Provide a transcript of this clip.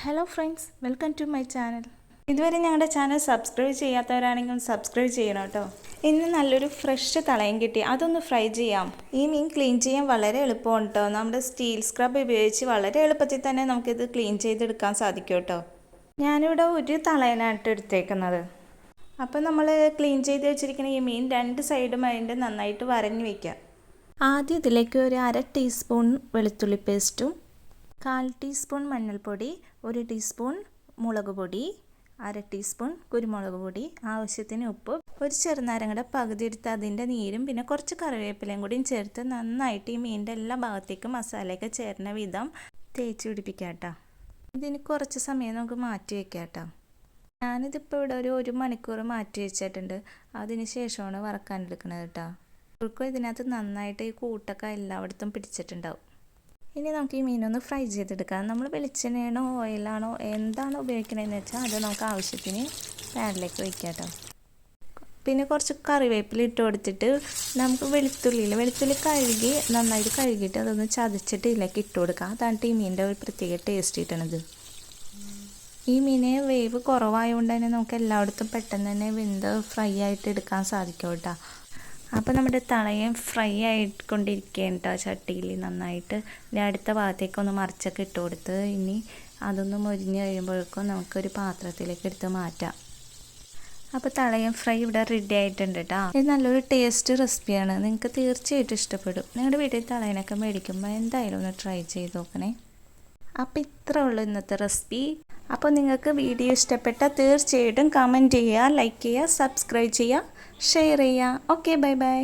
Hello friends, welcome to my channel. ഇതുവരെ ഞങ്ങളുടെ channel subscribe ചെയ്യാത്തവരാണെങ്കിൽ സബ്സ്ക്രൈബ് ചെയ്യണം കേട്ടോ. ഇന്ന് നല്ലൊരു ഫ്രഷ് തളയം കിട്ടി, അതൊന്ന് ഫ്രൈ ചെയ്യാം. ഈ മീൻ ക്ലീൻ ചെയ്യാൻ വളരെ എളുപ്പമാണ് കേട്ടോ. നമ്മുടെ സ്റ്റീൽ സ്ക്രബ് ഉപയോഗിച്ച് വളരെ എളുപ്പത്തിൽ തന്നെ നമുക്കിത് ക്ലീൻ ചെയ്തെടുക്കാൻ സാധിക്കും കേട്ടോ. ഞാനിവിടെ ഒരു തളയനായിട്ട് എടുത്തേക്കുന്നത്. അപ്പോൾ നമ്മൾ ക്ലീൻ ചെയ്ത് വെച്ചിരിക്കുന്ന ഈ മീൻ രണ്ട് സൈഡും അതിൻ്റെ നന്നായിട്ട് വരഞ്ഞ് വയ്ക്കാം. ആദ്യം ഇതിലേക്ക് ഒരു 1/2 ടീസ്പൂൺ വെളുത്തുള്ളി പേസ്റ്റും 1/4 ടീസ്പൂൺ മഞ്ഞൾപ്പൊടി, 1 ടീസ്പൂൺ മുളക് പൊടി, 1/2 ടീസ്പൂൺ കുരുമുളക് പൊടി, ആവശ്യത്തിന് ഉപ്പ്, ഒരു ചെറുനാരങ്ങയുടെ പകുതി എടുത്ത് അതിൻ്റെ നീരും പിന്നെ കുറച്ച് കറിവേപ്പിലയും കൂടിയും ചേർത്ത് നന്നായിട്ട് ഈ മീനിൻ്റെ എല്ലാ ഭാഗത്തേക്കും മസാലയൊക്കെ ചേർന്ന വിധം തേച്ച് പിടിപ്പിക്കാം കേട്ടോ. ഇതിന് കുറച്ച് സമയം നമുക്ക് മാറ്റി വയ്ക്കാം കേട്ടോ. ഞാനിതിപ്പോൾ ഇവിടെ ഒരു മണിക്കൂർ മാറ്റി വെച്ചിട്ടുണ്ട്. അതിന് ശേഷമാണ് വറക്കാനെടുക്കുന്നത് കേട്ടോ. അവർക്കും ഇതിനകത്ത് നന്നായിട്ട് ഈ കൂട്ടൊക്കെ എല്ലായിടത്തും പിടിച്ചിട്ടുണ്ടാവും. ഇനി നമുക്ക് ഈ മീനൊന്ന് ഫ്രൈ ചെയ്തെടുക്കാം. നമ്മൾ വെളിച്ചെണ്ണയാണോ ഓയിലാണോ എന്താണോ ഉപയോഗിക്കണതെന്ന് വെച്ചാൽ അത് നമുക്ക് ആവശ്യത്തിന് പാനിലേക്ക് വയ്ക്കാം കേട്ടോ. പിന്നെ കുറച്ച് കറിവേപ്പില ഇട്ട് കൊടുത്തിട്ട് നമുക്ക് വെളുത്തുള്ളി കഴുകി നന്നായിട്ട് കഴുകിയിട്ട് അതൊന്ന് ചതച്ചിട്ട് ഇതിലേക്ക് ഇട്ട് കൊടുക്കാം. അതാണ് ഈ മീനിൻ്റെ ഒരു പ്രത്യേക ടേസ്റ്റ് കിട്ടണത്. ഈ മീനെ വേവ് കുറവായതുകൊണ്ട് തന്നെ നമുക്ക് എല്ലായിടത്തും പെട്ടെന്ന് തന്നെ വെന്ത് ഫ്രൈ ആയിട്ട് എടുക്കാൻ സാധിക്കും കേട്ടോ. അപ്പോൾ നമ്മുടെ തളയം ഫ്രൈ ആയിക്കൊണ്ടിരിക്കുകയാണ് കേട്ടോ ചട്ടിയിൽ നന്നായിട്ട്. ഇനി അടുത്ത ഭാഗത്തേക്കൊന്ന് മറിച്ചൊക്കെ ഇട്ട് കൊടുത്ത് ഇനി അതൊന്ന് മൊരിഞ്ഞ് കഴിയുമ്പോഴേക്കും നമുക്കൊരു പാത്രത്തിലേക്ക് എടുത്ത് മാറ്റാം. അപ്പോൾ തളയം ഫ്രൈ ഇവിടെ റെഡി ആയിട്ടുണ്ട് കേട്ടോ. ഇത് നല്ലൊരു ടേസ്റ്റ് റെസിപ്പിയാണ്, നിങ്ങൾക്ക് തീർച്ചയായിട്ടും ഇഷ്ടപ്പെടും. നിങ്ങളുടെ വീട്ടിൽ തളയനൊക്കെ മേടിക്കുമ്പോൾ എന്തായാലും ഒന്ന് ട്രൈ ചെയ്ത് നോക്കണേ. അപ്പോൾ ഇത്രേ ഉള്ളൂ ഇന്നത്തെ റെസിപ്പി. അപ്പോൾ നിങ്ങൾക്ക് വീഡിയോ ഇഷ്ടപ്പെട്ടാൽ തീർച്ചയായിട്ടും കമൻറ്റ് ചെയ്യുക, ലൈക്ക് ചെയ്യുക, സബ്സ്ക്രൈബ് ചെയ്യുക, ഷെയർ ചെയ്യുക. Okay, bye bye.